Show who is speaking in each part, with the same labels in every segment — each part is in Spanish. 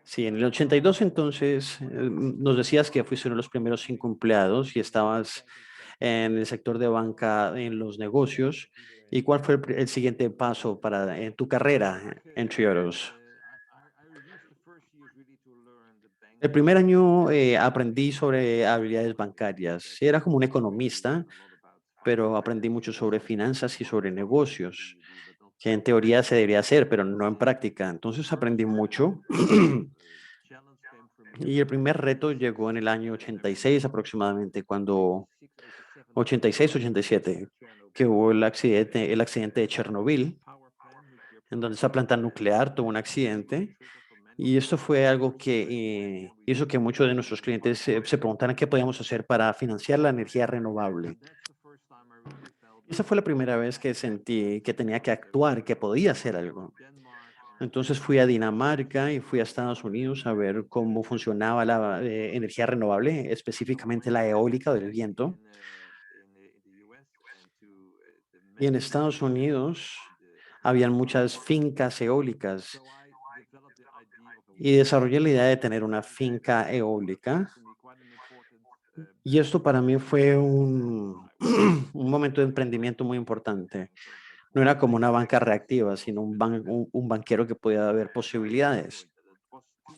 Speaker 1: Sí, en el 82 entonces nos decías que fuiste uno de los primeros 5 empleados y estabas en el sector de banca en los negocios. ¿Y cuál fue el siguiente paso para en tu carrera en Triodos? El primer año aprendí sobre habilidades bancarias. Sí, era como un economista, pero aprendí mucho sobre finanzas y sobre negocios, que en teoría se debería hacer, pero no en práctica. Entonces aprendí mucho. Y el primer reto llegó en el año 86 aproximadamente, cuando 86, 87, que hubo el accidente de Chernobyl, en donde esa planta nuclear tuvo un accidente. Y esto fue algo que hizo que muchos de nuestros clientes se preguntaran qué podíamos hacer para financiar la energía renovable. Esa fue la primera vez que sentí que tenía que actuar, que podía hacer algo. Entonces fui a Dinamarca y fui a Estados Unidos a ver cómo funcionaba la energía renovable, específicamente la eólica o del viento. Y en Estados Unidos habían muchas fincas eólicas y desarrollé la idea de tener una finca eólica. Y esto para mí fue un momento de emprendimiento muy importante. No era como una banca reactiva, sino un banquero que podía ver posibilidades.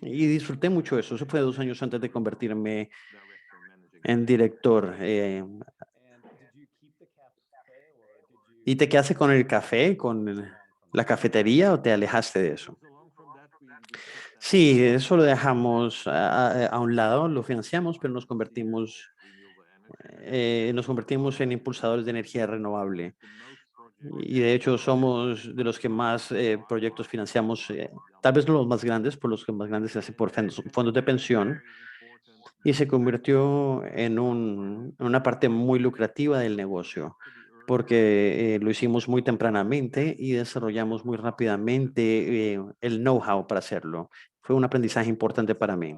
Speaker 1: Y disfruté mucho eso. Eso fue 2 años antes de convertirme en director. ¿Y te quedaste con el café, con la cafetería o te alejaste de eso? Sí, eso lo dejamos a un lado, lo financiamos, pero nos convertimos en impulsadores de energía renovable. Y de hecho somos de los que más proyectos financiamos, tal vez no los más grandes, por los que más grandes se hace por fondos de pensión, y se convirtió en una parte muy lucrativa del negocio, porque lo hicimos muy tempranamente y desarrollamos muy rápidamente el know-how para hacerlo. Fue un aprendizaje importante para mí.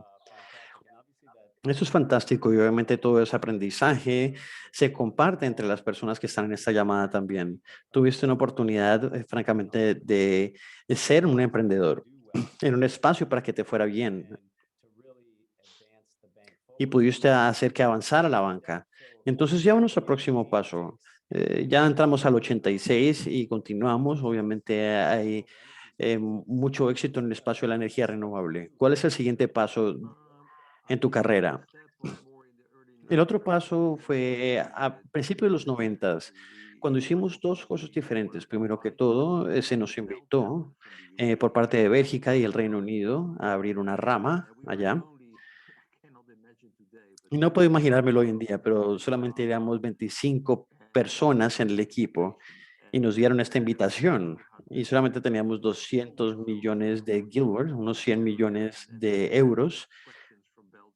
Speaker 1: Eso es fantástico y obviamente todo ese aprendizaje se comparte entre las personas que están en esta llamada también. Tuviste una oportunidad, francamente, de ser un emprendedor en un espacio para que te fuera bien y pudiste hacer que avanzara la banca. Entonces, ya nuestro próximo paso. Ya entramos al 86 y continuamos. Obviamente hay mucho éxito en el espacio de la energía renovable. ¿Cuál es el siguiente paso en tu carrera? El otro paso fue a principios de los 90, cuando hicimos dos cosas diferentes. Primero que todo, se nos invitó por parte de Bélgica y el Reino Unido a abrir una rama allá. Y no puedo imaginármelo hoy en día, pero solamente éramos 25 personas en el equipo y nos dieron esta invitación. Y solamente teníamos 200 millones de guilders, unos 100 millones de euros.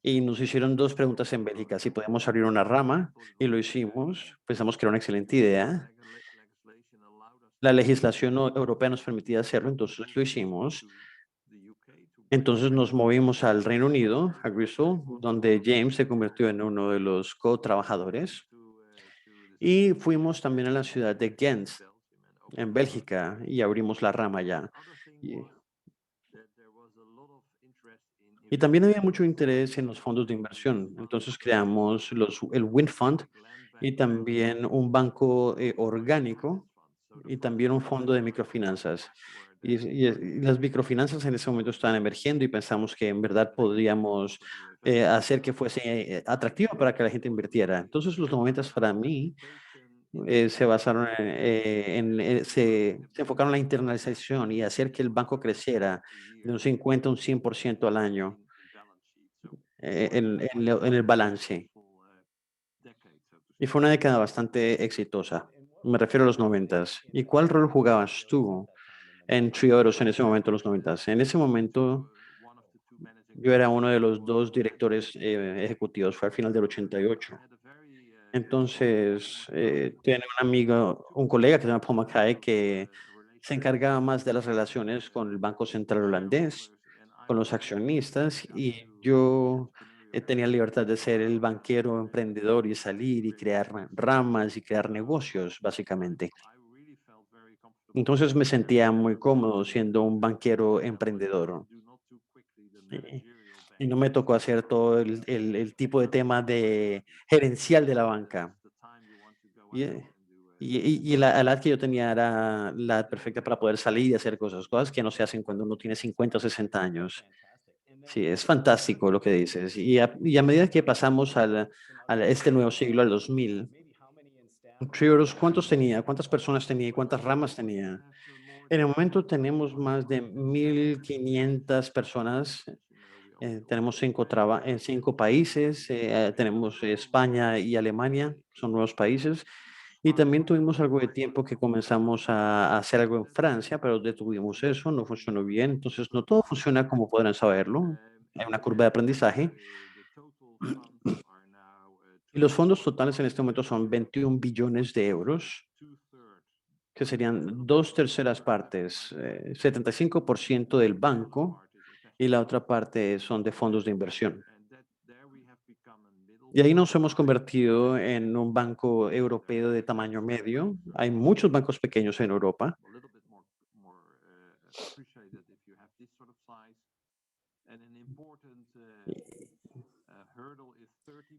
Speaker 1: Y nos hicieron dos preguntas en Bélgica, si podemos abrir una rama, y lo hicimos. Pensamos que era una excelente idea. La legislación europea nos permitía hacerlo, entonces lo hicimos. Entonces nos movimos al Reino Unido, a Bristol, donde James se convirtió en uno de los co-trabajadores. Y fuimos también a la ciudad de Ghent, en Bélgica, y abrimos la rama allá. Y, y también había mucho interés en los fondos de inversión. Entonces creamos el Wind Fund y también un banco orgánico y también un fondo de microfinanzas. Y las microfinanzas en ese momento estaban emergiendo y pensamos que en verdad podríamos hacer que fuese atractivo para que la gente invirtiera. Entonces los 90 para mí se basaron se enfocaron en la internalización y hacer que el banco creciera de un 50 a un 100% al año en el balance. Y fue una década bastante exitosa. Me refiero a los 90. ¿Y cuál rol jugabas tú en Triodos en ese momento, los 90? En ese momento yo era uno de los dos directores ejecutivos, fue al final del 88. Entonces, tenía un amigo, un colega que se llama Paul Mackay, que se encargaba más de las relaciones con el Banco Central holandés, con los accionistas, y yo tenía libertad de ser el banquero emprendedor y salir y crear ramas y crear negocios, básicamente. Entonces me sentía muy cómodo siendo un banquero emprendedor. y no me tocó hacer todo el tipo de tema de gerencial de la banca. Y, y la edad que yo tenía era la edad perfecta para poder salir y hacer cosas, cosas que no se hacen cuando uno tiene 50 o 60 años. Sí, es fantástico lo que dices. Y a medida que pasamos a este nuevo siglo, al 2000, Triodos, ¿cuántos tenía? ¿Cuántas personas tenía? ¿Y cuántas ramas tenía? En el momento tenemos más de 1.500 personas. Tenemos en 5 países. Tenemos España y Alemania, son nuevos países. Y también tuvimos algo de tiempo que comenzamos a hacer algo en Francia, pero detuvimos eso, no funcionó bien. Entonces, no todo funciona como podrán saberlo. Hay una curva de aprendizaje. Y los fondos totales en este momento son 21 billones de euros, que serían dos terceras partes, 75% del banco y la otra parte son de fondos de inversión. Y ahí nos hemos convertido en un banco europeo de tamaño medio. Hay muchos bancos pequeños en Europa.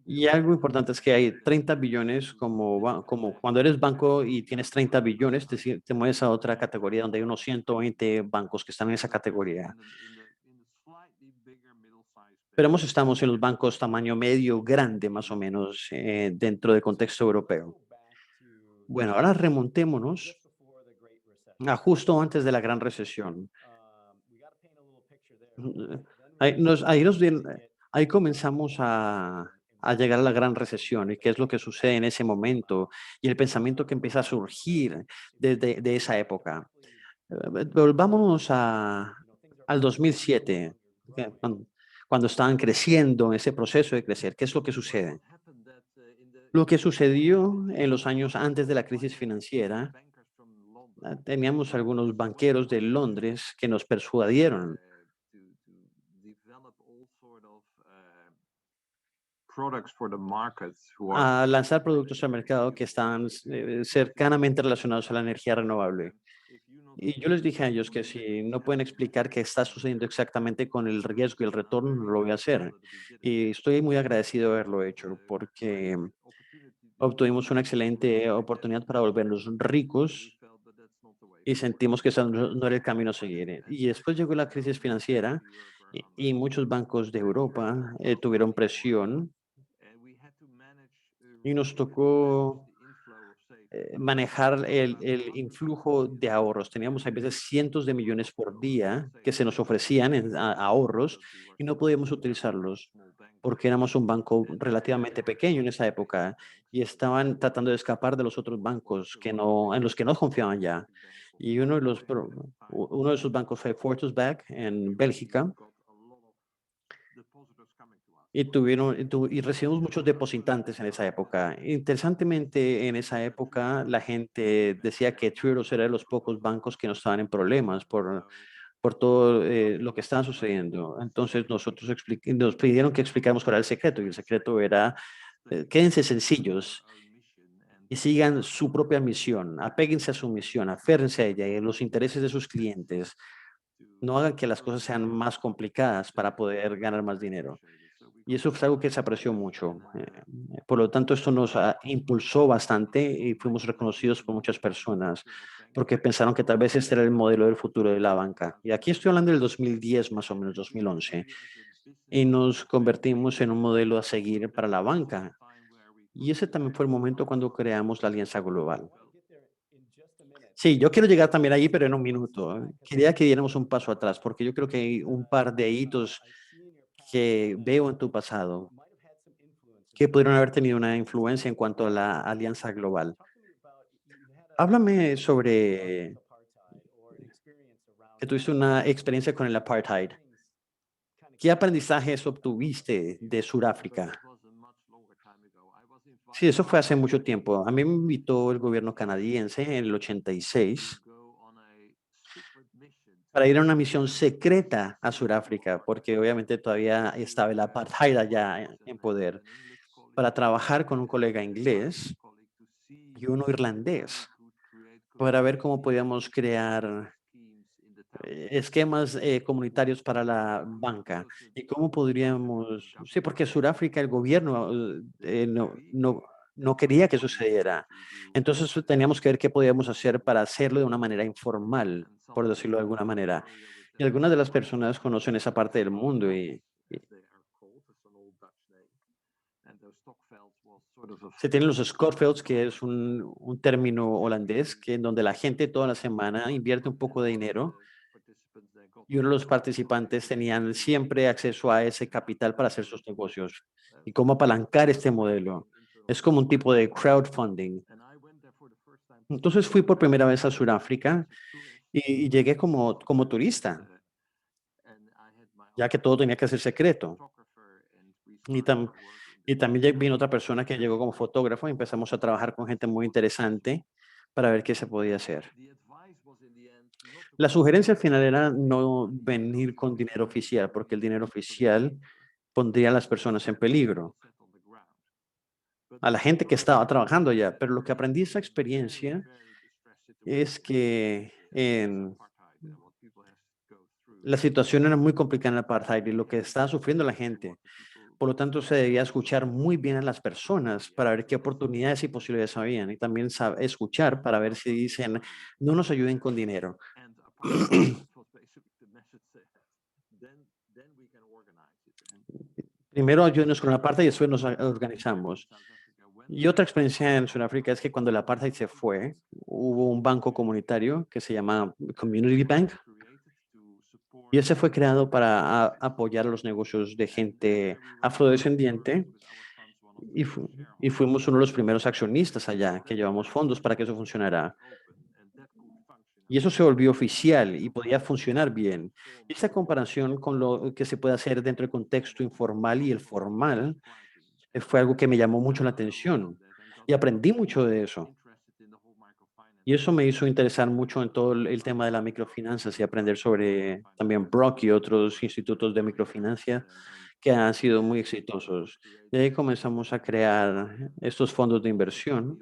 Speaker 1: Y algo importante es que hay 30 billones, como cuando eres banco y tienes 30 billones, te mueves a otra categoría donde hay unos 120 bancos que están en esa categoría. Pero estamos en los bancos tamaño medio, grande más o menos, dentro del contexto europeo. Bueno, ahora remontémonos a justo antes de la gran recesión. Mm, Ahí, ahí comenzamos a llegar a la gran recesión y qué es lo que sucede en ese momento y el pensamiento que empieza a surgir desde de esa época. Volvámonos al 2007, cuando estaban creciendo, ese proceso de crecer. ¿Qué es lo que sucede? Lo que sucedió en los años antes de la crisis financiera, teníamos algunos banqueros de Londres que nos persuadieron a lanzar productos al mercado que están cercanamente relacionados a la energía renovable. Y yo les dije a ellos que si no pueden explicar qué está sucediendo exactamente con el riesgo y el retorno, no lo voy a hacer. Y estoy muy agradecido de haberlo hecho porque obtuvimos una excelente oportunidad para volvernos ricos y sentimos que ese no era el camino a seguir. Y después llegó la crisis financiera y muchos bancos de Europa tuvieron presión y nos tocó manejar el influjo de ahorros. Teníamos a veces cientos de millones por día que se nos ofrecían en ahorros y no podíamos utilizarlos porque éramos un banco relativamente pequeño en esa época y estaban tratando de escapar de los otros bancos en los que no confiaban ya. Y uno de esos bancos fue Fortis Bank en Bélgica y recibimos muchos depositantes en esa época. Interesantemente, en esa época la gente decía que Triodos era de los pocos bancos que no estaban en problemas por todo lo que estaba sucediendo. Entonces nos pidieron que explicáramos cuál era el secreto y el secreto era quédense sencillos y sigan su propia misión, apéguense a su misión, aférrense a ella y a los intereses de sus clientes. No hagan que las cosas sean más complicadas para poder ganar más dinero. Y eso fue algo que se apreció mucho. Por lo tanto, esto nos impulsó bastante y fuimos reconocidos por muchas personas porque pensaron que tal vez este era el modelo del futuro de la banca. Y aquí estoy hablando del 2010, más o menos 2011, y nos convertimos en un modelo a seguir para la banca. Y ese también fue el momento cuando creamos la Alianza Global. Sí, yo quiero llegar también ahí, pero en un minuto. Quería que diéramos un paso atrás porque yo creo que hay un par de hitos que veo en tu pasado que pudieron haber tenido una influencia en cuanto a la alianza global. Háblame sobre que tuviste una experiencia con el apartheid. ¿Qué aprendizajes obtuviste de Sudáfrica? Sí, eso fue hace mucho tiempo. A mí me invitó el gobierno canadiense en el 86 para ir a una misión secreta a Sudáfrica, porque obviamente todavía estaba el apartheid allá en poder, para trabajar con un colega inglés y uno irlandés para ver cómo podíamos crear esquemas comunitarios para la banca. ¿Y cómo podríamos? Sí, porque Sudáfrica, el gobierno no quería que sucediera. Entonces teníamos que ver qué podíamos hacer para hacerlo de una manera informal, por decirlo de alguna manera. Y algunas de las personas conocen esa parte del mundo y se tienen los Scotvelds, que es un término holandés, que en donde la gente toda la semana invierte un poco de dinero y uno de los participantes tenían siempre acceso a ese capital para hacer sus negocios. ¿Y cómo apalancar este modelo? Es como un tipo de crowdfunding. Entonces fui por primera vez a Sudáfrica y llegué como turista, ya que todo tenía que ser secreto. Y, y también vino otra persona que llegó como fotógrafo y empezamos a trabajar con gente muy interesante para ver qué se podía hacer. La sugerencia al final era no venir con dinero oficial, porque el dinero oficial pondría a las personas en peligro, a la gente que estaba trabajando ya. Pero lo que aprendí de esa experiencia es que la situación era muy complicada en el apartheid y lo que estaba sufriendo la gente. Por lo tanto, se debía escuchar muy bien a las personas para ver qué oportunidades y posibilidades habían y también escuchar para ver si dicen, no nos ayuden con dinero. Primero ayúdenos con la parte y después nos organizamos. Y otra experiencia en Sudáfrica es que cuando el apartheid se fue, hubo un banco comunitario que se llama Community Bank y ese fue creado para apoyar los negocios de gente afrodescendiente y, y fuimos uno de los primeros accionistas allá que llevamos fondos para que eso funcionara. Y eso se volvió oficial y podía funcionar bien. Esta comparación con lo que se puede hacer dentro del contexto informal y el formal fue algo que me llamó mucho la atención y aprendí mucho de eso. Y eso me hizo interesar mucho en todo el tema de las microfinanzas y aprender sobre también Brock y otros institutos de microfinancia que han sido muy exitosos. Y ahí comenzamos a crear estos fondos de inversión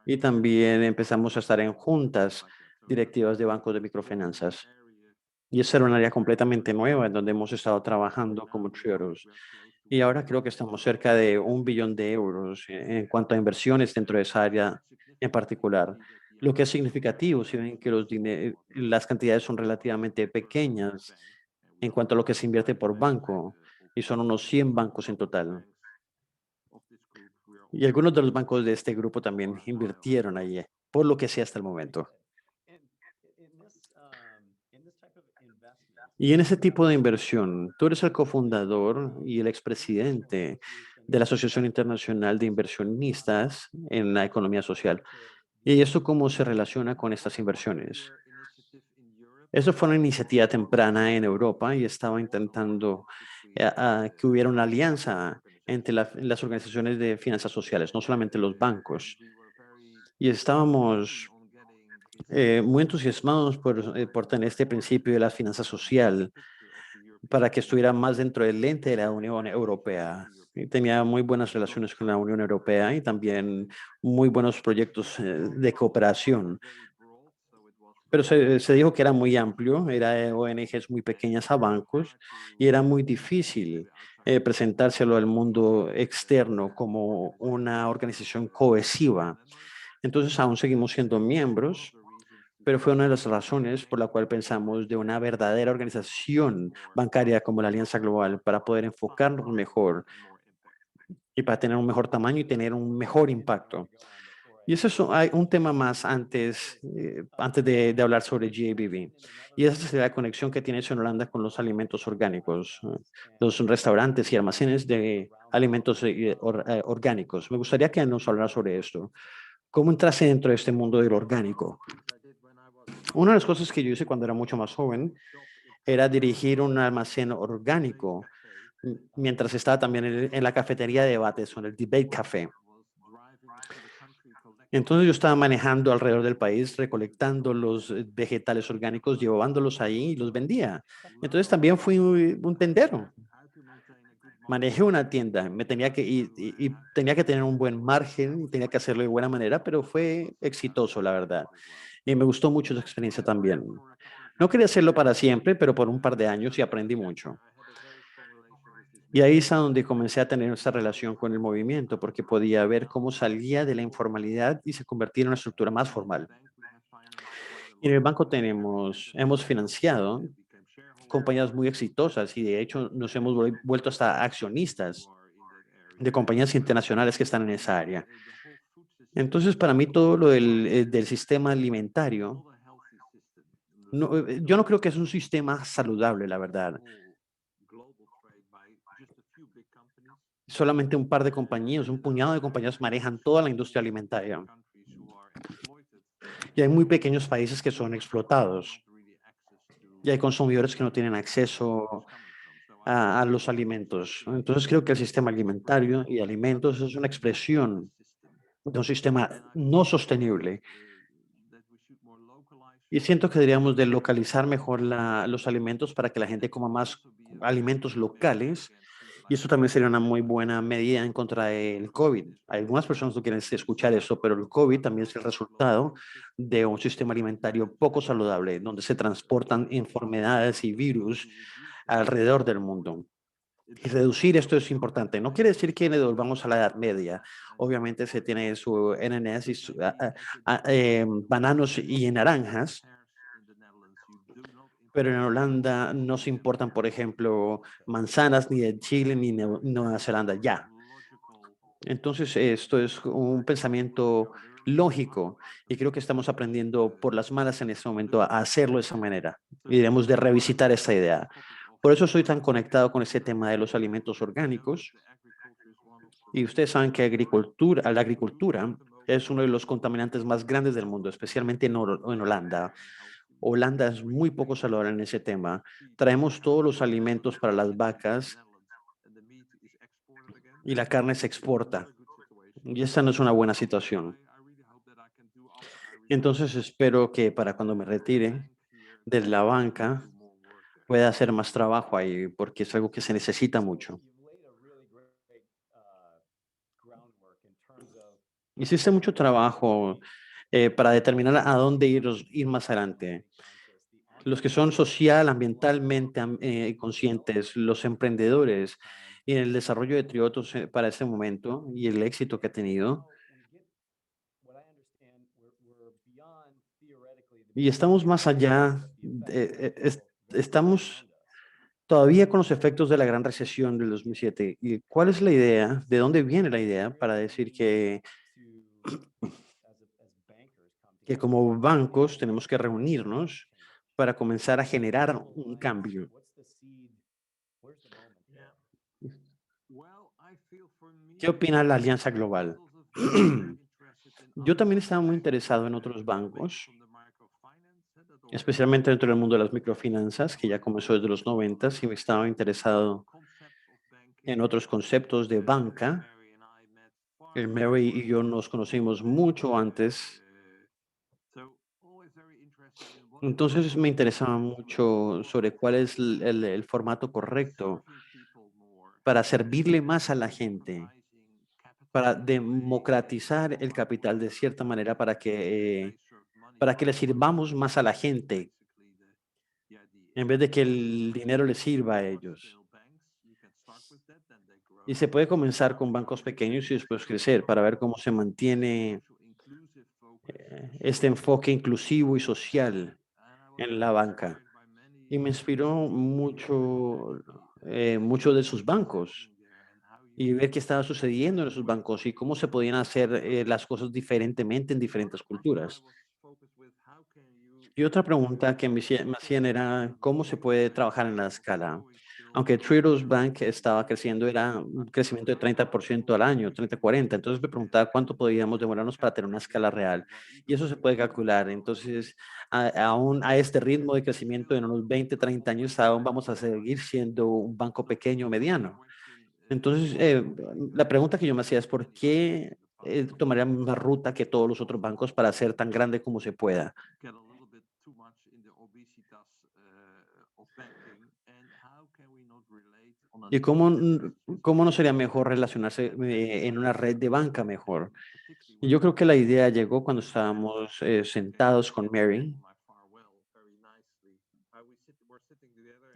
Speaker 1: y también empezamos a estar en juntas directivas de bancos de microfinanzas. Y esa era un área completamente nueva en donde hemos estado trabajando como triodos. Y ahora creo que estamos cerca de 1 billón de euros en cuanto a inversiones dentro de esa área en particular. Lo que es significativo, si ven que las cantidades son relativamente pequeñas en cuanto a lo que se invierte por banco, y son unos 100 bancos en total. Y algunos de los bancos de este grupo también invirtieron allí, por lo que sé hasta el momento. Y en ese tipo de inversión, tú eres el cofundador y el expresidente de la Asociación Internacional de Inversionistas en la Economía Social. ¿Y esto cómo se relaciona con estas inversiones? Eso fue una iniciativa temprana en Europa y estaba intentando que hubiera una alianza entre las organizaciones de finanzas sociales, no solamente los bancos. Y estábamos muy entusiasmados por tener este principio de la finanza social para que estuviera más dentro del lente de la Unión Europea. Y tenía muy buenas relaciones con la Unión Europea y también muy buenos proyectos de cooperación. Pero se dijo que era muy amplio, era de ONGs muy pequeñas a bancos y era muy difícil presentárselo al mundo externo como una organización cohesiva. Entonces aún seguimos siendo miembros, pero fue una de las razones por la cual pensamos de una verdadera organización bancaria como la Alianza Global para poder enfocarnos mejor y para tener un mejor tamaño y tener un mejor impacto. Y eso es hay un tema más antes de hablar sobre GABV. Y esa es la conexión que tienes en Holanda con los alimentos orgánicos, los restaurantes y almacenes de alimentos orgánicos. Me gustaría que nos hablara sobre esto. ¿Cómo entraste dentro de este mundo del orgánico? Una de las cosas que yo hice cuando era mucho más joven era dirigir un almacén orgánico mientras estaba también en la cafetería de debates, o en el Debate Café. Entonces yo estaba manejando alrededor del país, recolectando los vegetales orgánicos, llevándolos ahí y los vendía. Entonces también fui un tendero. Manejé una tienda, me tenía que, y tenía que tener un buen margen, y tenía que hacerlo de buena manera, pero fue exitoso, la verdad. Y me gustó mucho esa experiencia también. No quería hacerlo para siempre, pero por un par de años y aprendí mucho. Y ahí es a donde comencé a tener esa relación con el movimiento, porque podía ver cómo salía de la informalidad y se convertía en una estructura más formal. Y en el banco hemos financiado compañías muy exitosas y de hecho nos hemos vuelto hasta accionistas de compañías internacionales que están en esa área. Entonces, para mí todo lo del sistema alimentario, yo no creo que es un sistema saludable, la verdad. Solamente un par de compañías, un puñado de compañías manejan toda la industria alimentaria y hay muy pequeños países que son explotados y hay consumidores que no tienen acceso a los alimentos. Entonces, creo que el sistema alimentario y alimentos es una expresión de un sistema no sostenible. Y siento que deberíamos de localizar mejor los alimentos para que la gente coma más alimentos locales. Y eso también sería una muy buena medida en contra del COVID. Algunas personas no quieren escuchar eso, pero el COVID también es el resultado de un sistema alimentario poco saludable, donde se transportan enfermedades y virus alrededor del mundo. Y reducir esto es importante. No quiere decir que le devolvamos a la Edad Media. Obviamente se tiene su NNS y bananos y naranjas, pero en Holanda no se importan, por ejemplo, manzanas ni de Chile ni de Nueva Zelanda ya. Entonces, esto es un pensamiento lógico y creo que estamos aprendiendo por las malas en este momento a hacerlo de esa manera y debemos de revisitar esta idea. Por eso soy tan conectado con ese tema de los alimentos orgánicos. Y ustedes saben que la agricultura es uno de los contaminantes más grandes del mundo, especialmente en Holanda. Holanda es muy poco saludable en ese tema. Traemos todos los alimentos para las vacas y la carne se exporta. Y esta no es una buena situación. Entonces espero que para cuando me retire de la banca pueda hacer más trabajo ahí, porque es algo que se necesita mucho. Hiciste mucho trabajo para determinar a dónde ir más adelante. Los que son social, ambientalmente conscientes, los emprendedores y el desarrollo de Triotos para este momento y el éxito que ha tenido. Y estamos más allá, estamos todavía con los efectos de la gran recesión del 2007. ¿Y cuál es la idea? ¿De dónde viene la idea para decir que como bancos tenemos que reunirnos para comenzar a generar un cambio? ¿Qué opina la Alianza Global? Yo también estaba muy interesado en otros bancos, especialmente dentro del mundo de las microfinanzas, que ya comenzó desde los 90 y me estaba interesado en otros conceptos de banca. Mary y yo nos conocimos mucho antes, entonces me interesaba mucho sobre cuál es el formato correcto para servirle más a la gente, para democratizar el capital de cierta manera para que le sirvamos más a la gente en vez de que el dinero les sirva a ellos. Y se puede comenzar con bancos pequeños y después crecer para ver cómo se mantiene este enfoque inclusivo y social en la banca. Y me inspiró mucho de sus bancos y ver qué estaba sucediendo en esos bancos y cómo se podían hacer las cosas diferentemente en diferentes culturas. Y otra pregunta que me hacían era, ¿cómo se puede trabajar en la escala? Aunque Triodos Bank estaba creciendo, era un crecimiento de 30% al año, 30, 40. Entonces me preguntaba cuánto podíamos demorarnos para tener una escala real. Y eso se puede calcular. Entonces, aún a este ritmo de crecimiento en unos 20, 30 años, aún vamos a seguir siendo un banco pequeño o mediano. Entonces, la pregunta que yo me hacía es, ¿por qué tomaríamos una ruta que todos los otros bancos para ser tan grande como se pueda? ¿Y cómo no sería mejor relacionarse en una red de banca mejor? Y yo creo que la idea llegó cuando estábamos sentados con Mary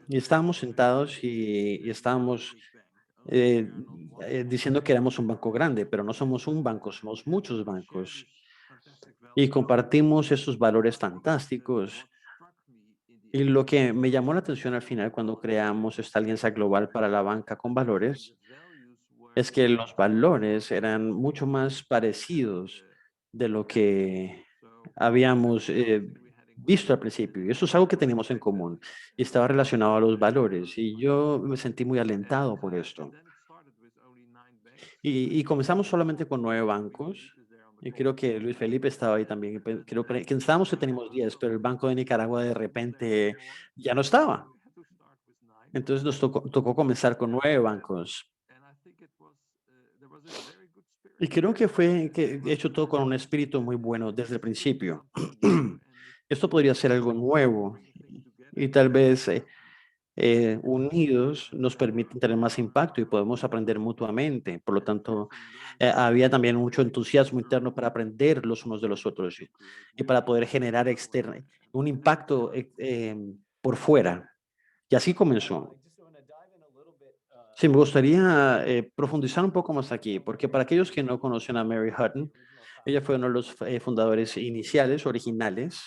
Speaker 1: Y estábamos sentados y estábamos eh, diciendo que éramos un banco grande, pero no somos un banco, somos muchos bancos. Y compartimos esos valores fantásticos. Y lo que me llamó la atención al final cuando creamos esta alianza global para la banca con valores es que los valores eran mucho más parecidos de lo que habíamos visto al principio. Y eso es algo que teníamos en común y estaba relacionado a los valores. Y yo me sentí muy alentado por esto. Y comenzamos solamente con 9 bancos. Y creo que Luis Felipe estaba ahí también. Creo que pensábamos que teníamos 10, pero el Banco de Nicaragua de repente ya no estaba. Entonces nos tocó comenzar con 9 bancos. Y creo que fue que hecho todo con un espíritu muy bueno desde el principio. Esto podría ser algo nuevo y tal vez unidos nos permiten tener más impacto y podemos aprender mutuamente. Por lo tanto, había también mucho entusiasmo interno para aprender los unos de los otros y para poder generar un impacto por fuera. Y así comenzó. Sí, me gustaría profundizar un poco más aquí, porque para aquellos que no conocen a Mary Hutton, ella fue uno de los fundadores iniciales, originales,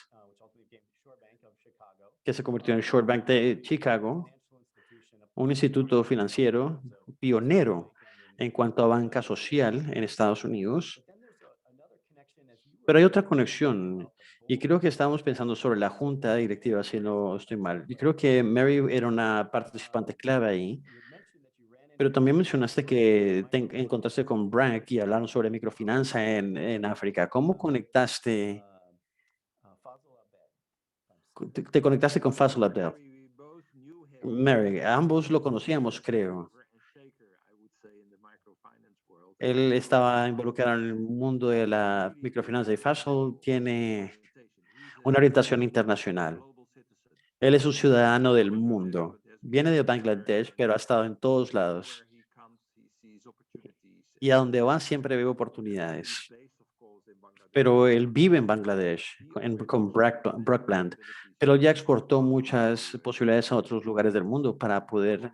Speaker 1: que se convirtió en Short Bank de Chicago, un instituto financiero pionero en cuanto a banca social en Estados Unidos. Pero hay otra conexión, y creo que estábamos pensando sobre la junta directiva, si no estoy mal. Y creo que Mary era una participante clave ahí. Pero también mencionaste que te encontraste con Bragg y hablaron sobre microfinanza en África. ¿Cómo conectaste, te conectaste con Faisal Abdel? Mary, ambos lo conocíamos, creo. Él estaba involucrado en el mundo de la microfinanza y Faisal tiene una orientación internacional. Él es un ciudadano del mundo. Viene de Bangladesh, pero ha estado en todos lados. Y a donde va siempre ve oportunidades. Pero él vive en Bangladesh con Brockland, pero ya exportó muchas posibilidades a otros lugares del mundo para poder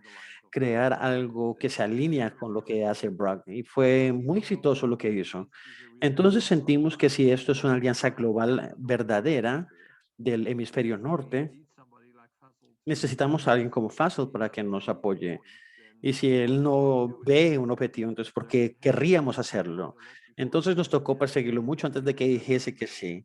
Speaker 1: crear algo que se alinea con lo que hace Brock y fue muy exitoso lo que hizo. Entonces sentimos que si esto es una alianza global verdadera del hemisferio norte, necesitamos a alguien como Faisal para que nos apoye. Y si él no ve un objetivo, entonces, ¿por qué querríamos hacerlo? Entonces nos tocó perseguirlo mucho antes de que dijese que sí.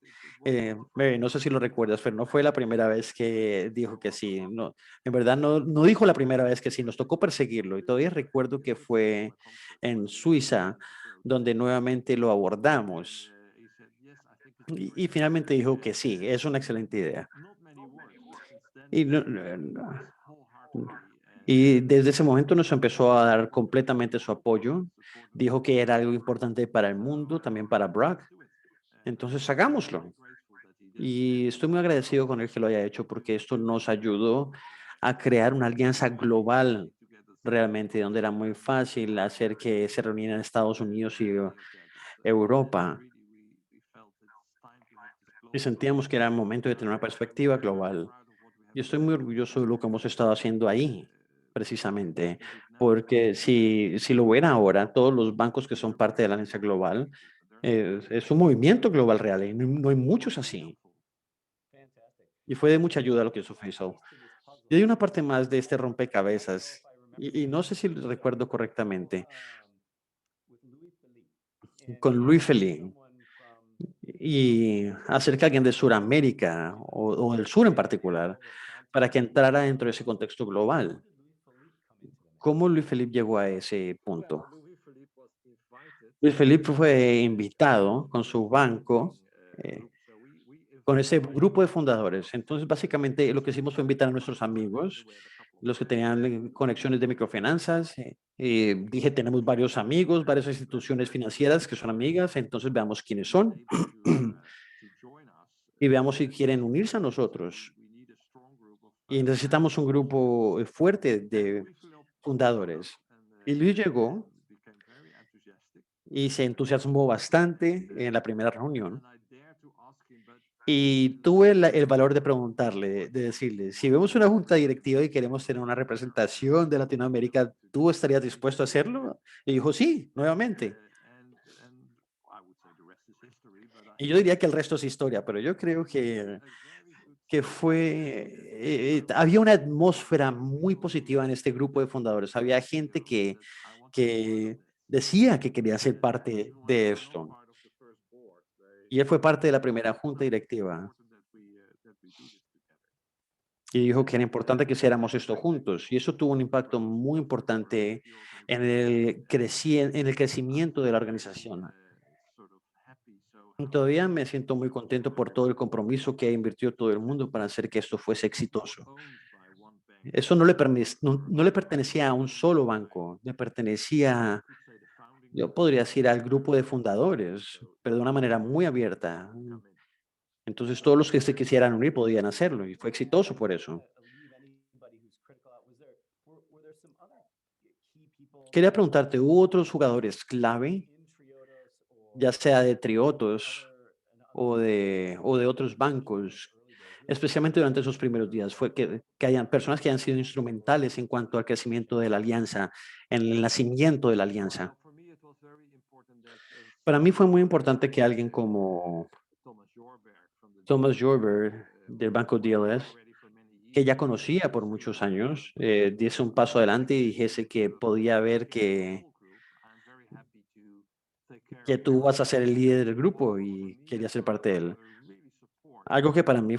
Speaker 1: Mary, no sé si lo recuerdas, pero no fue la primera vez que dijo que sí. No, en verdad no dijo la primera vez que sí, nos tocó perseguirlo. Y todavía recuerdo que fue en Suiza donde nuevamente lo abordamos. Y finalmente dijo que sí, es una excelente idea. Y y desde ese momento nos empezó a dar completamente su apoyo. Dijo que era algo importante para el mundo, también para Brock. Entonces, hagámoslo. Y estoy muy agradecido con él que lo haya hecho porque esto nos ayudó a crear una alianza global realmente, donde era muy fácil hacer que se reunieran Estados Unidos y Europa. Y sentíamos que era el momento de tener una perspectiva global. Yo estoy muy orgulloso de lo que hemos estado haciendo ahí, precisamente, porque si lo ven ahora, todos los bancos que son parte de la alianza global, es un movimiento global real y no hay muchos así. Y fue de mucha ayuda lo que hizo Faisal. Y hay una parte más de este rompecabezas, y no sé si lo recuerdo correctamente, con Louis Feli, y acerca de alguien de Sudamérica o del sur en particular, para que entrara dentro de ese contexto global. ¿Cómo Luis Felipe llegó a ese punto? Luis Felipe fue invitado con su banco, eh, con ese grupo de fundadores. Entonces, básicamente, lo que hicimos fue invitar a nuestros amigos, los que tenían conexiones de microfinanzas. Dije, tenemos varios amigos, varias instituciones financieras que son amigas, entonces veamos quiénes son y veamos si quieren unirse a nosotros. Y necesitamos un grupo fuerte de fundadores. Y Luis llegó y se entusiasmó bastante en la primera reunión. Y tuve el valor de preguntarle, de decirle, si vemos una junta directiva y queremos tener una representación de Latinoamérica, ¿tú estarías dispuesto a hacerlo? Y dijo, sí, nuevamente. Y yo diría que el resto es historia, pero yo creo que había una atmósfera muy positiva en este grupo de fundadores. Había gente que decía que quería ser parte de esto. Y él fue parte de la primera junta directiva y dijo que era importante que hiciéramos esto juntos. Y eso tuvo un impacto muy importante en el crecimiento de la organización. Y todavía me siento muy contento por todo el compromiso que invirtió todo el mundo para hacer que esto fuese exitoso. Eso no le pertenecía a un solo banco, le pertenecía, yo podría decir, al grupo de fundadores, pero de una manera muy abierta. Entonces todos los que se quisieran unir podían hacerlo y fue exitoso por eso. Quería preguntarte, ¿hubo otros jugadores clave, ya sea de Triotos o de otros bancos, especialmente durante esos primeros días? Fue que hayan personas que hayan sido instrumentales en cuanto al crecimiento de la alianza, en el nacimiento de la alianza. Para mí fue muy importante que alguien como Thomas Jorber del Banco DLS, que ya conocía por muchos años, diese un paso adelante y dijese que podía ver que tú vas a ser el líder del grupo y quería ser parte de él. Algo que para mí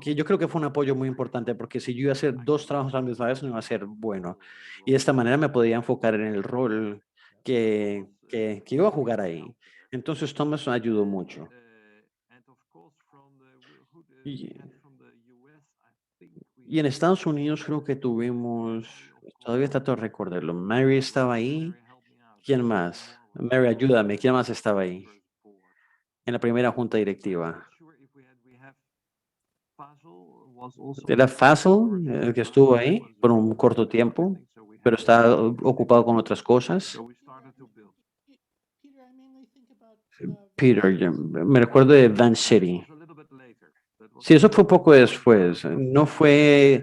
Speaker 1: que yo creo que fue un apoyo muy importante, porque si yo iba a hacer dos trabajos a la misma vez, no iba a ser bueno. Y de esta manera me podía enfocar en el rol que iba a jugar ahí. Entonces Thomas me ayudó mucho. Y, y en Estados Unidos creo que tuvimos, todavía trato de recordarlo, Mary estaba ahí. ¿Quién más? Mary, ayúdame, ¿quién más estaba ahí? En la primera junta directiva. Era Faisal, el que estuvo ahí por un corto tiempo, pero está ocupado con otras cosas. Peter, me recuerdo de Van City. Sí, eso fue poco después. No fue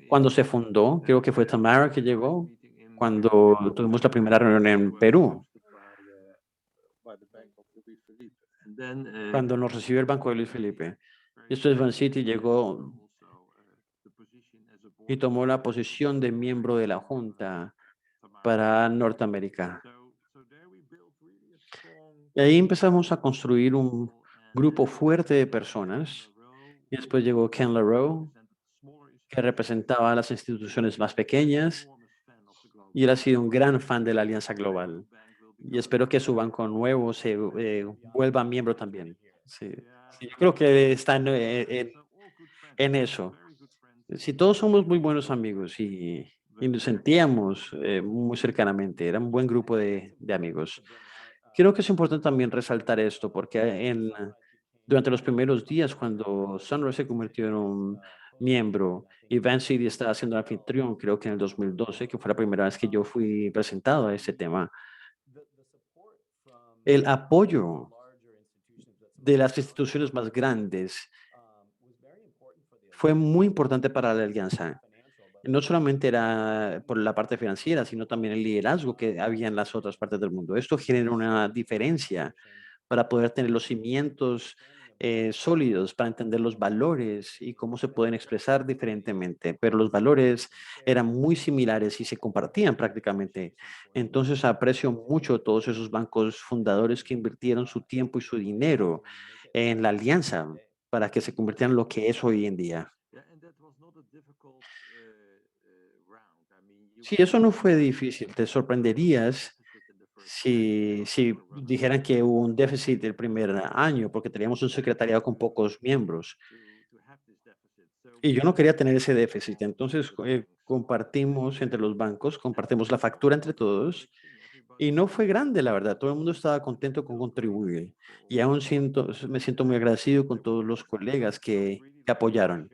Speaker 1: cuando se fundó, creo que fue Tamara que llegó, cuando tuvimos la primera reunión en Perú, cuando nos recibió el Banco de Luis Felipe. Y después Van City llegó y tomó la posición de miembro de la Junta para Norteamérica. Y ahí empezamos a construir un grupo fuerte de personas. Y después llegó Ken LaRoe, que representaba a las instituciones más pequeñas, y él ha sido un gran fan de la Alianza Global. Y espero que su banco nuevo se vuelva miembro también. Sí, sí, yo creo que está en eso. Si todos somos muy buenos amigos y nos sentíamos muy cercanamente, era un buen grupo de amigos. Creo que es importante también resaltar esto, porque durante los primeros días, cuando Sunrise se convirtió en un miembro y Van City estaba siendo anfitrión, creo que en el 2012, que fue la primera vez que yo fui presentado a este tema, el apoyo de las instituciones más grandes fue muy importante para la alianza. No solamente era por la parte financiera, sino también el liderazgo que había en las otras partes del mundo. Esto genera una diferencia para poder tener los cimientos sólidos, para entender los valores y cómo se pueden expresar diferentemente, pero los valores eran muy similares y se compartían prácticamente. Entonces aprecio mucho todos esos bancos fundadores que invirtieron su tiempo y su dinero en la alianza para que se convirtieran en lo que es hoy en día. Sí, eso no fue difícil. Te sorprenderías si dijeran que hubo un déficit el primer año, porque teníamos un secretariado con pocos miembros. Y yo no quería tener ese déficit. Entonces, compartimos entre los bancos, compartimos la factura entre todos. Y no fue grande, la verdad. Todo el mundo estaba contento con contribuir. Y aún me siento muy agradecido con todos los colegas que apoyaron.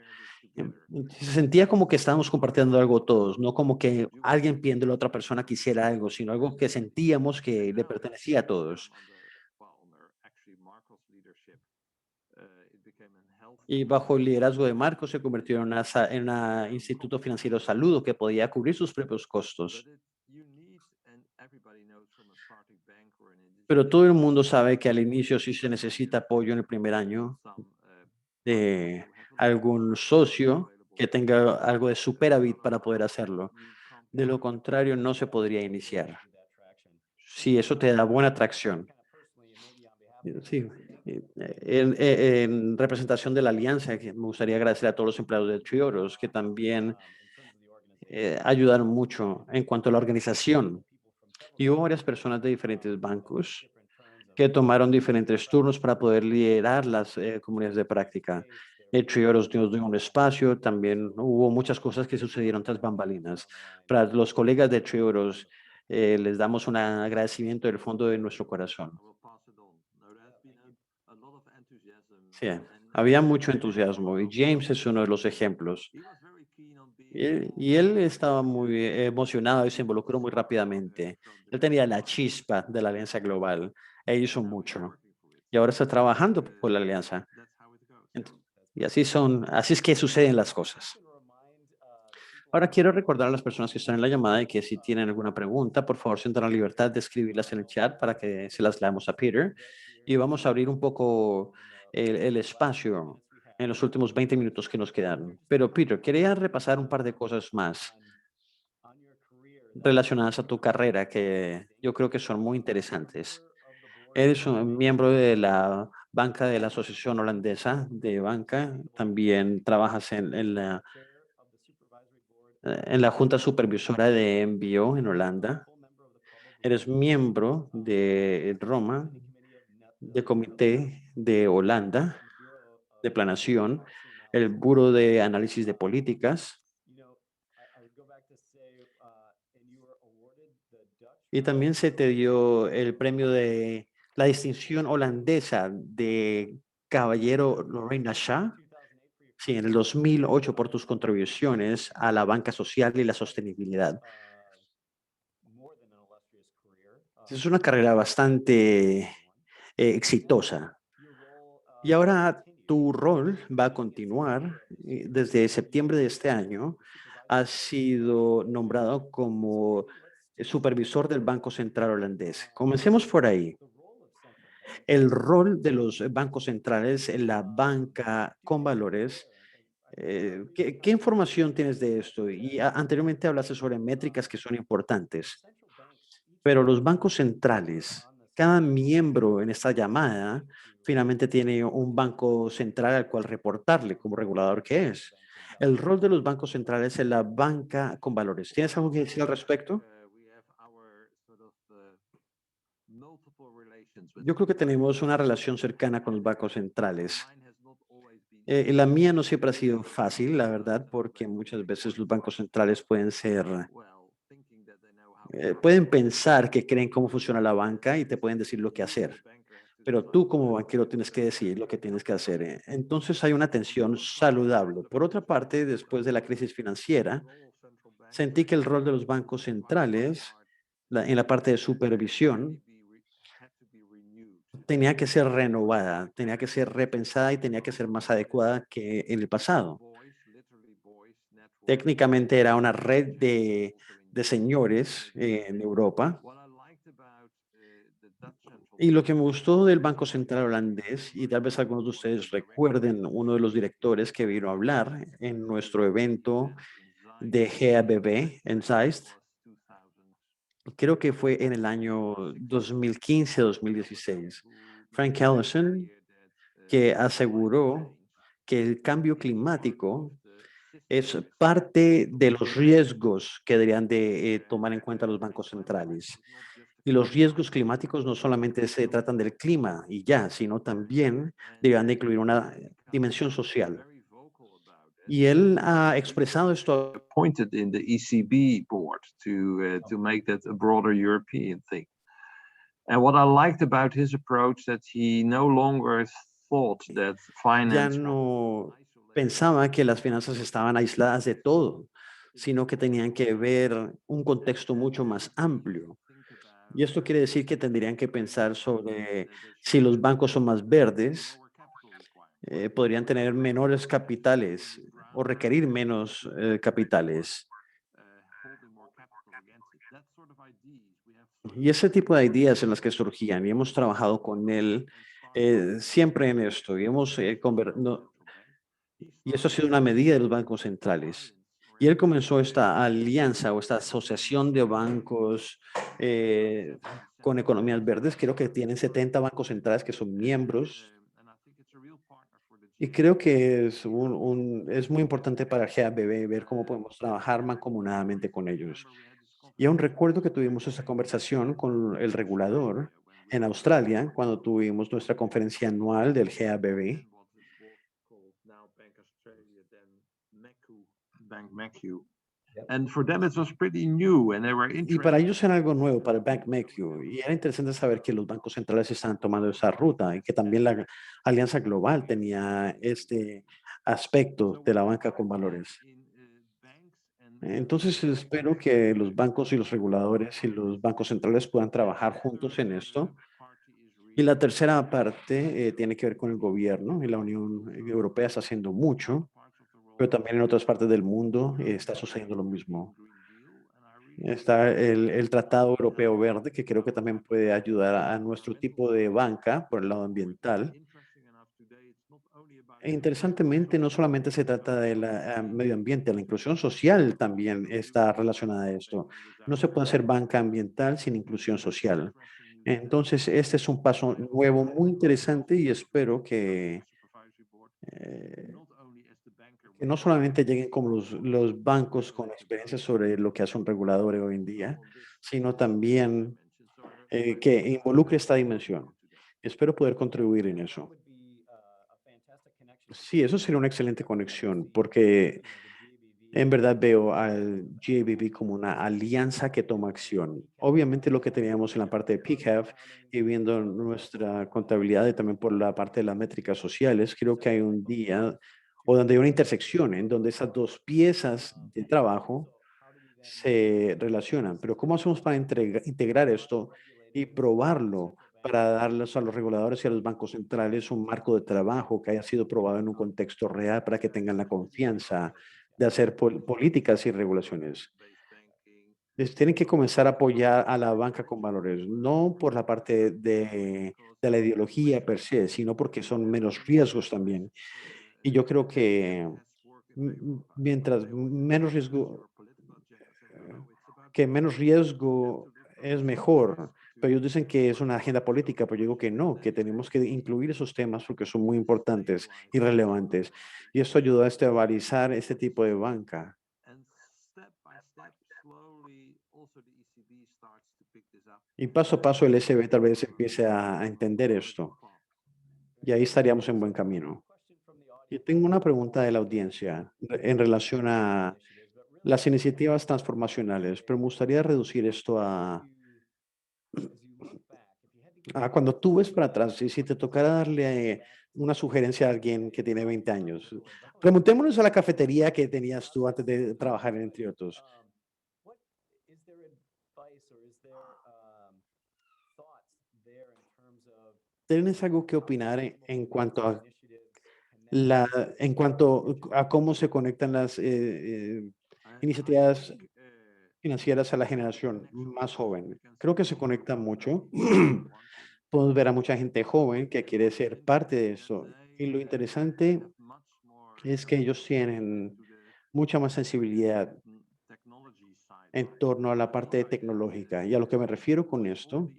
Speaker 1: Se sentía como que estábamos compartiendo algo todos, no como que alguien pidiendo a la otra persona que hiciera algo, sino algo que sentíamos que le pertenecía a todos. Y bajo el liderazgo de Marcos se convirtió en un instituto financiero de salud que podía cubrir sus propios costos. Pero todo el mundo sabe que al inicio sí se necesita apoyo en el primer año de algún socio que tenga algo de superávit para poder hacerlo. De lo contrario, no se podría iniciar. Sí, eso te da buena atracción. Sí, en representación de la alianza, que me gustaría agradecer a todos los empleados de Trioros que también ayudaron mucho en cuanto a la organización. Y hubo varias personas de diferentes bancos que tomaron diferentes turnos para poder liderar las comunidades de práctica. Trioros nos dio un espacio, también hubo muchas cosas que sucedieron tras bambalinas. Para los colegas de Trioros, les damos un agradecimiento del fondo de nuestro corazón. Sí, había mucho entusiasmo y James es uno de los ejemplos. Y él estaba muy emocionado y se involucró muy rápidamente. Él tenía la chispa de la Alianza Global e hizo mucho. Y ahora está trabajando por la Alianza. Y así es que suceden las cosas. Ahora quiero recordar a las personas que están en la llamada y que si tienen alguna pregunta, por favor, sientan la libertad de escribirlas en el chat para que se las leamos a Peter. Y vamos a abrir un poco el espacio en los últimos 20 minutos que nos quedan. Pero Peter, quería repasar un par de cosas más relacionadas a tu carrera que yo creo que son muy interesantes. Eres un miembro de la banca de la Asociación Holandesa de Banca. También trabajas en la Junta Supervisora de MBO en Holanda. Eres miembro de Roma, de Comité de Holanda, de Planación, el Buró de Análisis de Políticas. Y también se te dio el premio de la distinción holandesa de Caballero Lorena Shah. Sí, en el 2008 por tus contribuciones a la banca social y la sostenibilidad. Es una carrera bastante exitosa. Y ahora tu rol va a continuar. Desde septiembre de este año, has sido nombrado como supervisor del Banco Central holandés. Comencemos por ahí. El rol de los bancos centrales en la banca con valores. ¿Qué información tienes de esto? Y anteriormente hablaste sobre métricas que son importantes, pero los bancos centrales, cada miembro en esta llamada finalmente tiene un banco central al cual reportarle como regulador que es. El rol de los bancos centrales en la banca con valores. ¿Tienes algo que decir al respecto? Yo creo que tenemos una relación cercana con los bancos centrales. La mía no siempre ha sido fácil, la verdad, porque muchas veces los bancos centrales pueden pensar que creen cómo funciona la banca y te pueden decir lo que hacer, pero tú como banquero tienes que decir lo que tienes que hacer. Entonces hay una tensión saludable. Por otra parte, después de la crisis financiera, sentí que el rol de los bancos centrales en la parte de supervisión tenía que ser renovada, tenía que ser repensada y tenía que ser más adecuada que en el pasado. Técnicamente era una red de señores en Europa. Y lo que me gustó del Banco Central holandés, y tal vez algunos de ustedes recuerden uno de los directores que vino a hablar en nuestro evento de GABB en Zeist, creo que fue en el año 2015-2016. Frank Ellison, que aseguró que el cambio climático es parte de los riesgos que deberían de tomar en cuenta los bancos centrales. Y los riesgos climáticos no solamente se tratan del clima y ya, sino también deberían de incluir una dimensión social. Y él ha expresado esto.
Speaker 2: Appointed in the ECB board to make that a broader European thing. And what I liked about his approach that he no longer thought that
Speaker 1: Ya
Speaker 2: finance was
Speaker 1: no pensaba que las finanzas estaban aisladas de todo, sino que tenían que ver un contexto mucho más amplio. Y esto quiere decir que tendrían que pensar sobre si los bancos son más verdes, podrían tener menores capitales o requerir menos capitales. Y ese tipo de ideas en las que surgían, y hemos trabajado con él siempre en esto, y hemos y eso ha sido una medida de los bancos centrales. Y él comenzó esta alianza o esta asociación de bancos eh, con economías verdes. Creo que tienen 70 bancos centrales que son miembros. Y creo que es, es muy importante para GABB ver cómo podemos trabajar mancomunadamente con ellos. Y aún recuerdo que tuvimos esa conversación con el regulador en Australia cuando tuvimos nuestra conferencia anual del GABB.
Speaker 2: Bank Macu. And for them it was pretty new and they were
Speaker 1: Y para
Speaker 2: interested.
Speaker 1: ellos era algo nuevo, para el Bank Mecu. Y era interesante saber que los bancos centrales estaban tomando esa ruta y que también la Alianza Global tenía este aspecto de la banca con valores. Entonces, espero que los bancos y los reguladores y los bancos centrales puedan trabajar juntos en esto. Y la tercera parte tiene que ver con el gobierno, y la Unión Europea está haciendo mucho, pero también en otras partes del mundo está sucediendo lo mismo. Está el Tratado Europeo Verde, que creo que también puede ayudar a nuestro tipo de banca por el lado ambiental. E interesantemente, no solamente se trata del medio ambiente, la inclusión social también está relacionada a esto. No se puede hacer banca ambiental sin inclusión social. Entonces, este es un paso nuevo muy interesante y espero eh, que no solamente lleguen como los bancos con experiencia sobre lo que hace un regulador hoy en día, sino también que involucre esta dimensión. Espero poder contribuir en eso. Sí, eso sería una excelente conexión, porque en verdad veo al GABB como una alianza que toma acción. Obviamente lo que teníamos en la parte de PCAF y viendo nuestra contabilidad y también por la parte de las métricas sociales, creo que hay un día o donde hay una intersección en donde esas dos piezas de trabajo se relacionan. Pero ¿cómo hacemos para integrar esto y probarlo para darles a los reguladores y a los bancos centrales un marco de trabajo que haya sido probado en un contexto real para que tengan la confianza de hacer políticas y regulaciones? Tienen que comenzar a apoyar a la banca con valores, no por la parte de la ideología per se, sino porque son menos riesgos también. Y yo creo que mientras menos riesgo, que menos riesgo es mejor. Pero ellos dicen que es una agenda política, pero yo digo que no, que tenemos que incluir esos temas porque son muy importantes y relevantes. Y esto ayudó a estabilizar este tipo de banca. Y paso a paso el SB tal vez empiece a entender esto. Y ahí estaríamos en buen camino. Y tengo una pregunta de la audiencia en relación a las iniciativas transformacionales, pero me gustaría reducir esto a cuando tú ves para atrás y si te tocara darle una sugerencia a alguien que tiene 20 años. Remontémonos a la cafetería que tenías tú antes de trabajar en Entre Otros. ¿Tienes algo que opinar en cuanto a la, en cuanto a cómo se conectan las iniciativas financieras a la generación más joven? Creo que se conecta mucho. Podemos ver a mucha gente joven que quiere ser parte de eso. Y lo interesante es que ellos tienen mucha más sensibilidad en torno a la parte tecnológica. Y a lo que me refiero con esto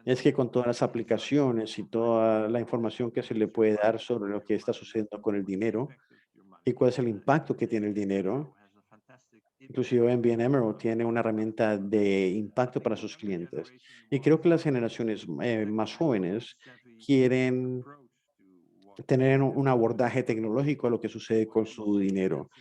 Speaker 1: es que con todas las aplicaciones y toda la información que se le puede dar sobre lo que está sucediendo con el dinero y cuál es el impacto que tiene el dinero, inclusive NBN Emerald tiene una herramienta de impacto para sus clientes. Y creo que las generaciones más jóvenes quieren tener un abordaje tecnológico a lo que sucede con su dinero.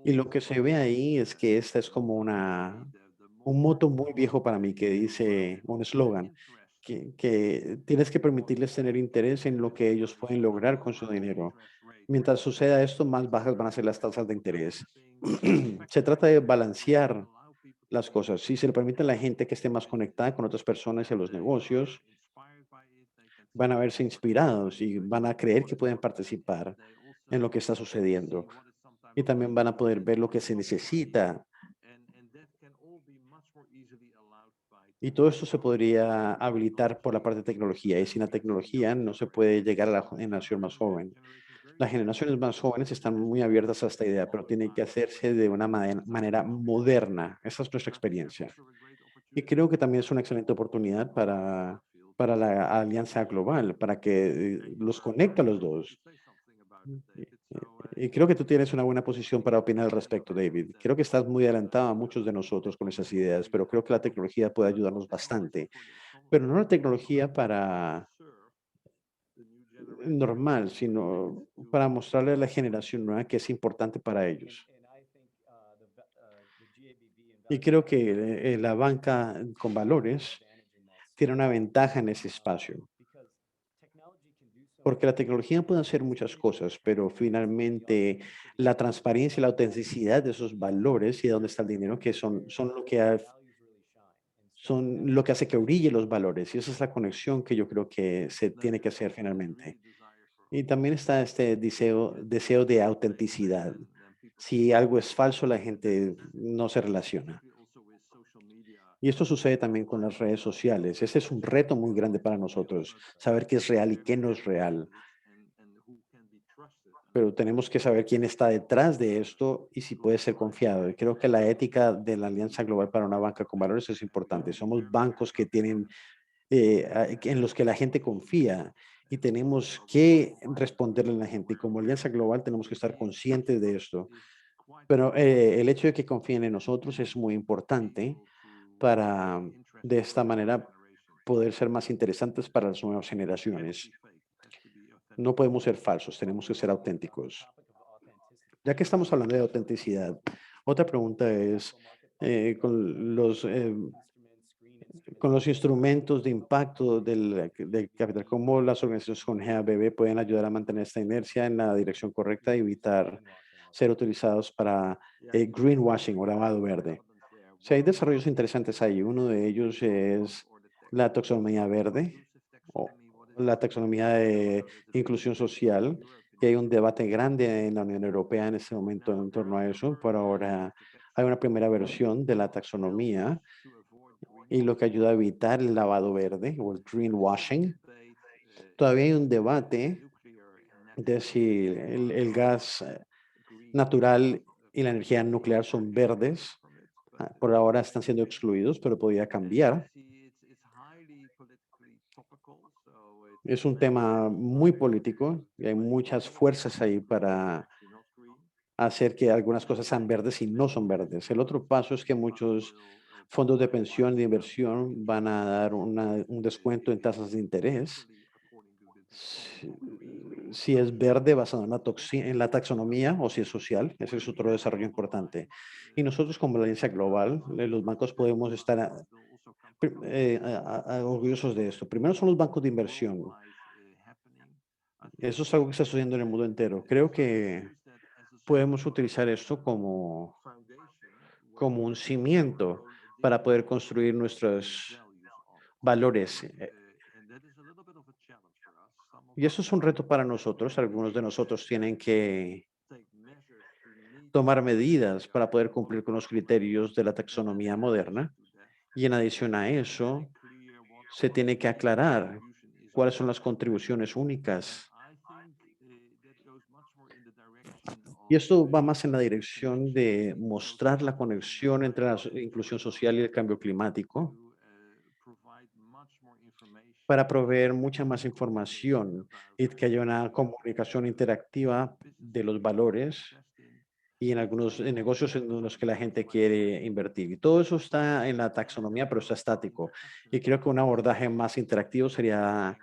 Speaker 1: Y lo que se ve ahí es que esta es como un moto muy viejo para mí que dice, un eslogan, que tienes que permitirles tener interés en lo que ellos pueden lograr con su dinero. Mientras suceda esto, más bajas van a ser las tasas de interés. Se trata de balancear las cosas. Si se le permite a la gente que esté más conectada con otras personas y a los negocios, van a verse inspirados y van a creer que pueden participar en lo que está sucediendo. Y también van a poder ver lo que se necesita. Y todo esto se podría habilitar por la parte de tecnología. Y sin la tecnología no se puede llegar a la generación más joven. Las generaciones más jóvenes están muy abiertas a esta idea, pero tiene que hacerse de una manera moderna. Esa es nuestra experiencia. Y creo que también es una excelente oportunidad para la alianza global, para que los conecte a los dos. Y creo que tú tienes una buena posición para opinar al respecto, David. Creo que estás muy adelantado a muchos de nosotros con esas ideas, pero creo que la tecnología puede ayudarnos bastante. Pero no la tecnología para normal, sino para mostrarle a la generación nueva que es importante para ellos. Y creo que la banca con valores tiene una ventaja en ese espacio, porque la tecnología puede hacer muchas cosas, pero finalmente la transparencia y la autenticidad de esos valores y de dónde está el dinero, que son son lo que hace que brille los valores. Y esa es la conexión que yo creo que se tiene que hacer finalmente. Y también está este deseo de autenticidad. Si algo es falso, la gente no se relaciona. Y esto sucede también con las redes sociales. Ese es un reto muy grande para nosotros, saber qué es real y qué no es real. Pero tenemos que saber quién está detrás de esto y si puede ser confiado. Y creo que la ética de la Alianza Global para una banca con valores es importante. Somos bancos que tienen, en los que la gente confía y tenemos que responderle a la gente. Y como Alianza Global tenemos que estar conscientes de esto. Pero el hecho de que confíen en nosotros es muy importante para, de esta manera, poder ser más interesantes para las nuevas generaciones. No podemos ser falsos, tenemos que ser auténticos. Ya que estamos hablando de autenticidad, otra pregunta es, eh, con los, eh, con los instrumentos de impacto del capital, ¿cómo las organizaciones con GABB pueden ayudar a mantener esta inercia en la dirección correcta y evitar ser utilizados para greenwashing o lavado verde? Sí, hay desarrollos interesantes ahí. Uno de ellos es la taxonomía verde o la taxonomía de inclusión social, que hay un debate grande en la Unión Europea en este momento en torno a eso. Por ahora hay una primera versión de la taxonomía y lo que ayuda a evitar el lavado verde o el greenwashing. Todavía hay un debate de si el gas natural y la energía nuclear son verdes. Por ahora están siendo excluidos, pero podría cambiar. Es un tema muy político y hay muchas fuerzas ahí para hacer que algunas cosas sean verdes y no son verdes. El otro paso es que muchos fondos de pensión de inversión van a dar un descuento en tasas de interés. Si, si es verde basado en en la taxonomía o si es social, ese es otro desarrollo importante. Y nosotros como la agencia global, los bancos podemos estar orgullosos de esto. Primero son los bancos de inversión. Eso es algo que está sucediendo en el mundo entero. Creo que podemos utilizar esto como un cimiento para poder construir nuestros valores. Y eso es un reto para nosotros. Algunos de nosotros tienen que tomar medidas para poder cumplir con los criterios de la taxonomía moderna. Y en adición a eso, se tiene que aclarar cuáles son las contribuciones únicas. Y esto va más en la dirección de mostrar la conexión entre la inclusión social y el cambio climático para proveer mucha más información y que haya una comunicación interactiva de los valores y en algunos negocios en los que la gente quiere invertir. Y todo eso está en la taxonomía, pero está estático. Y creo que un abordaje más interactivo sería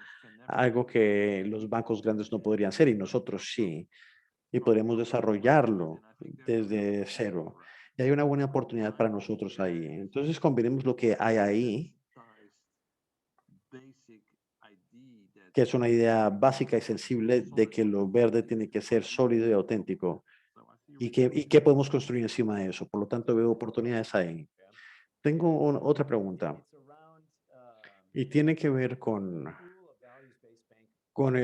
Speaker 1: algo que los bancos grandes no podrían hacer y nosotros sí. Y podremos desarrollarlo desde cero. Y hay una buena oportunidad para nosotros ahí. Entonces, combinemos lo que hay ahí, que es una idea básica y sensible de que lo verde tiene que ser sólido y auténtico. Y qué podemos construir encima de eso? Por lo tanto, veo oportunidades ahí. Tengo otra pregunta y tiene que ver con con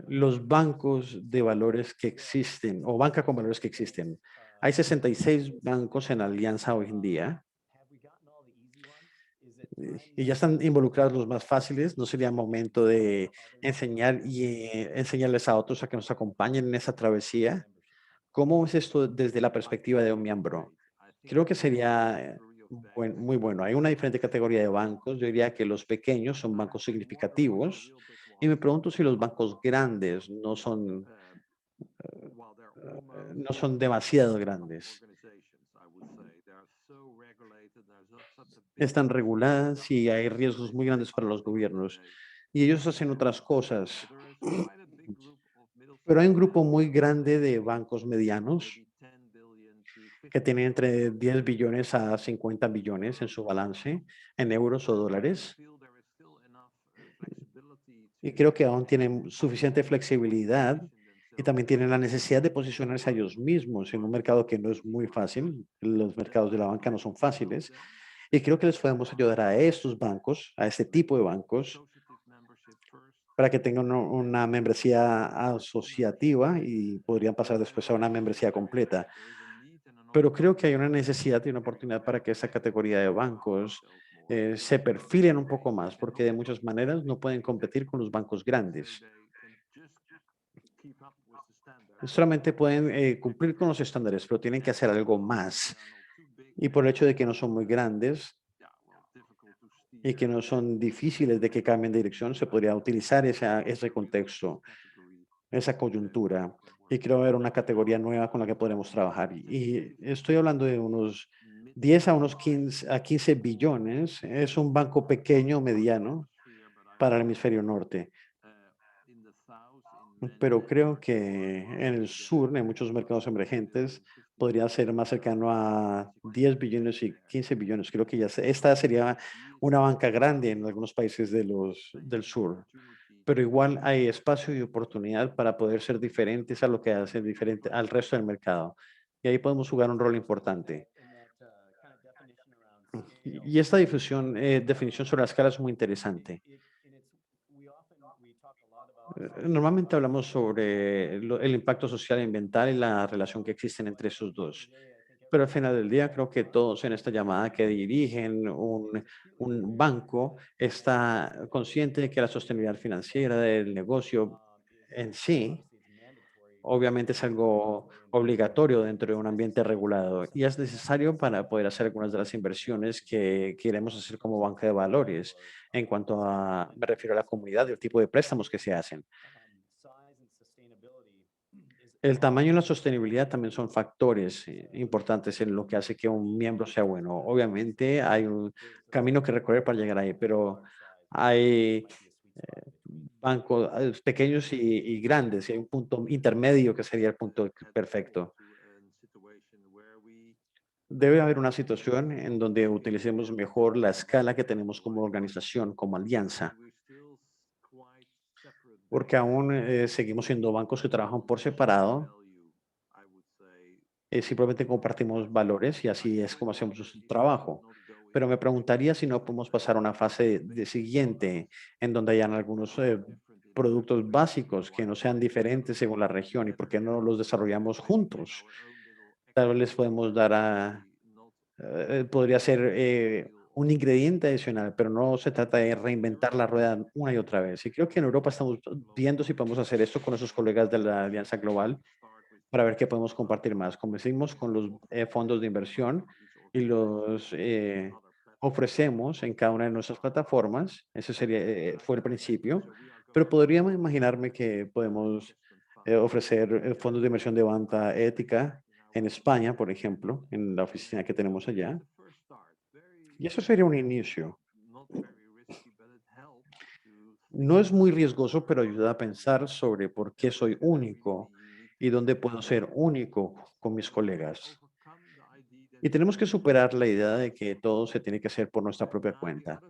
Speaker 1: los bancos de valores que existen o banca con valores que existen. Hay 66 bancos en alianza hoy en día y ya están involucrados los más fáciles. ¿No sería momento de enseñar y enseñarles a otros a que nos acompañen en esa travesía? ¿Cómo es esto desde la perspectiva de un miembro? Creo que sería muy bueno. Hay una diferente categoría de bancos. Yo diría que los pequeños son bancos significativos y me pregunto si los bancos grandes no son demasiado grandes. Están reguladas y hay riesgos muy grandes para los gobiernos y ellos hacen otras cosas. Pero hay un grupo muy grande de bancos medianos que tienen entre 10 billones a 50 billones en su balance en euros o dólares. Y creo que aún tienen suficiente flexibilidad y también tienen la necesidad de posicionarse a ellos mismos en un mercado que no es muy fácil. Los mercados de la banca no son fáciles. Y creo que les podemos ayudar a estos bancos, a este tipo de bancos, para que tengan una membresía asociativa y podrían pasar después a una membresía completa. Pero creo que hay una necesidad y una oportunidad para que esa categoría de bancos se perfilen un poco más, porque de muchas maneras no pueden competir con los bancos grandes. Solamente pueden cumplir con los estándares, pero tienen que hacer algo más. Y por el hecho de que no son muy grandes y que no son difíciles de que cambien de dirección, se podría utilizar ese contexto, esa coyuntura. Y creo ver una categoría nueva con la que podremos trabajar. Y estoy hablando de unos 10 a unos 15 billones. Es un banco pequeño, mediano, para el hemisferio norte. Pero creo que en el sur, en muchos mercados emergentes, podría ser más cercano a 10 billones y 15 billones. Creo que esta sería una banca grande en algunos países del sur. Pero igual hay espacio y oportunidad para poder ser diferentes a lo que hace diferente al resto del mercado. Y ahí podemos jugar un rol importante. Y esta definición sobre la escala es muy interesante. Normalmente hablamos sobre el impacto social y ambiental y la relación que existen entre esos dos. Pero al final del día creo que todos en esta llamada que dirigen un banco está consciente de que la sostenibilidad financiera del negocio en sí obviamente es algo obligatorio dentro de un ambiente regulado y es necesario para poder hacer algunas de las inversiones que queremos hacer como banca de valores en cuanto a, me refiero a la comunidad y el tipo de préstamos que se hacen. El tamaño y la sostenibilidad también son factores importantes en lo que hace que un miembro sea bueno. Obviamente hay un camino que recorrer para llegar ahí, pero hay bancos pequeños y grandes, y hay un punto intermedio que sería el punto perfecto. Debe haber una situación en donde utilicemos mejor la escala que tenemos como organización, como alianza, porque aún seguimos siendo bancos que trabajan por separado. Simplemente compartimos valores y así es como hacemos nuestro trabajo. Pero me preguntaría si no podemos pasar a una fase de siguiente en donde hayan algunos productos básicos que no sean diferentes según la región y por qué no los desarrollamos juntos. Tal vez les podemos dar podría ser un ingrediente adicional, pero no se trata de reinventar la rueda una y otra vez. Y creo que en Europa estamos viendo si podemos hacer esto con nuestros colegas de la Alianza Global para ver qué podemos compartir más. Comencemos con los fondos de inversión y los ofrecemos en cada una de nuestras plataformas. Ese fue el principio, pero podríamos imaginarme que podemos ofrecer fondos de inversión de banca ética en España, por ejemplo, en la oficina que tenemos allá. Y eso sería un inicio. No es muy riesgoso, pero ayuda a pensar sobre por qué soy único y dónde puedo ser único con mis colegas. Y tenemos que superar la idea de que todo se tiene que hacer por nuestra propia cuenta.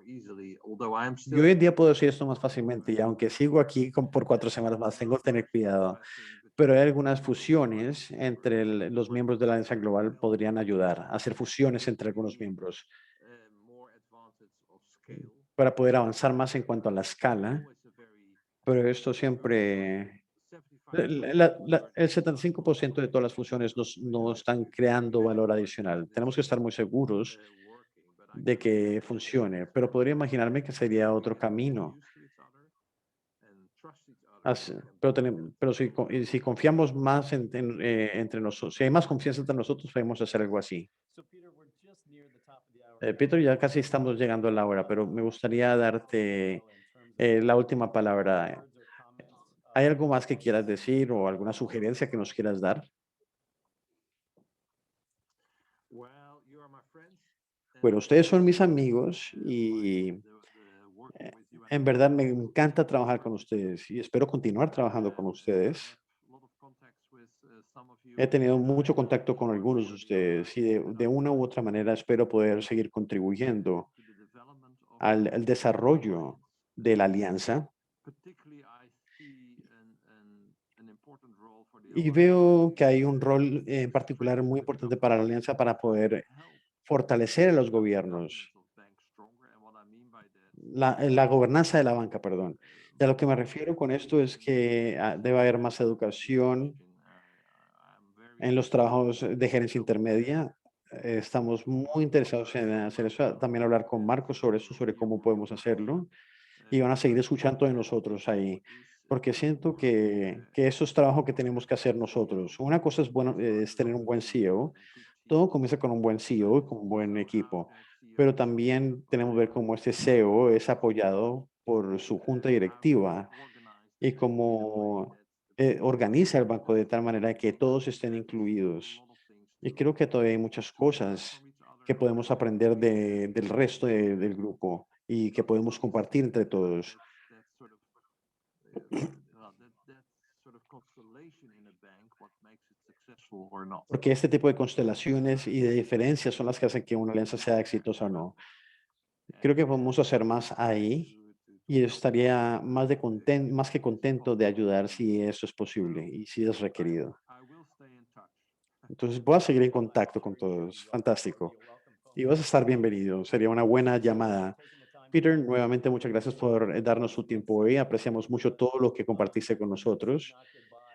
Speaker 1: Y hoy en día puedo decir esto más fácilmente, y aunque sigo aquí por 4 semanas más, tengo que tener cuidado. Pero hay algunas fusiones entre los miembros de la Alianza Global podrían ayudar a hacer fusiones entre algunos miembros. para poder avanzar más en cuanto a la escala, pero esto siempre, el 75% de todas las funciones no están creando valor adicional. Tenemos que estar muy seguros de que funcione, pero podría imaginarme que sería otro camino. Pero si confiamos más entre nosotros, si hay más confianza entre nosotros, podemos hacer algo así. Peter, ya casi estamos llegando a la hora, pero me gustaría darte la última palabra. ¿Hay algo más que quieras decir o alguna sugerencia que nos quieras dar? Bueno, ustedes son mis amigos y en verdad me encanta trabajar con ustedes y espero continuar trabajando con ustedes. He tenido mucho contacto con algunos de ustedes y de una u otra manera espero poder seguir contribuyendo al desarrollo de la alianza. Y veo que hay un rol en particular muy importante para la alianza para poder fortalecer a los gobiernos, la gobernanza de la banca, perdón. Y a lo que me refiero con esto es que debe haber más educación en los trabajos de gerencia intermedia. Estamos muy interesados en hacer eso, también hablar con Marcos sobre eso, sobre cómo podemos hacerlo. Y van a seguir escuchando de nosotros ahí, porque siento que eso es trabajo que tenemos que hacer nosotros. Una cosa es, bueno, es tener un buen CEO. Todo comienza con un buen CEO y con un buen equipo, pero también tenemos que ver cómo este CEO es apoyado por su junta directiva y cómo organiza el banco de tal manera que todos estén incluidos. Y creo que todavía hay muchas cosas que podemos aprender del resto del grupo y que podemos compartir entre todos. Porque este tipo de constelaciones y de diferencias son las que hacen que una alianza sea exitosa o no. Creo que podemos hacer más ahí y estaría más que contento de ayudar si eso es posible y si es requerido. Entonces voy a seguir en contacto con todos. Fantástico. Y vas a estar bienvenido. Sería una buena llamada. Peter, nuevamente muchas gracias por darnos su tiempo hoy. Apreciamos mucho todo lo que compartiste con nosotros.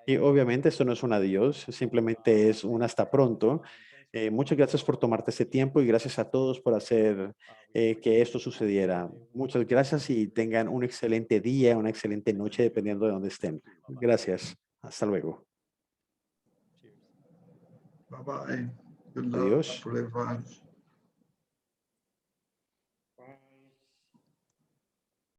Speaker 1: Y obviamente esto no es un adiós, simplemente es un hasta pronto. Muchas gracias por tomarte este tiempo y gracias a todos por hacer que esto sucediera. Muchas gracias y tengan un excelente día, una excelente noche, dependiendo de dónde estén. Gracias. Hasta luego.
Speaker 3: Bye bye. Good luck
Speaker 1: Adiós.
Speaker 3: for everyone.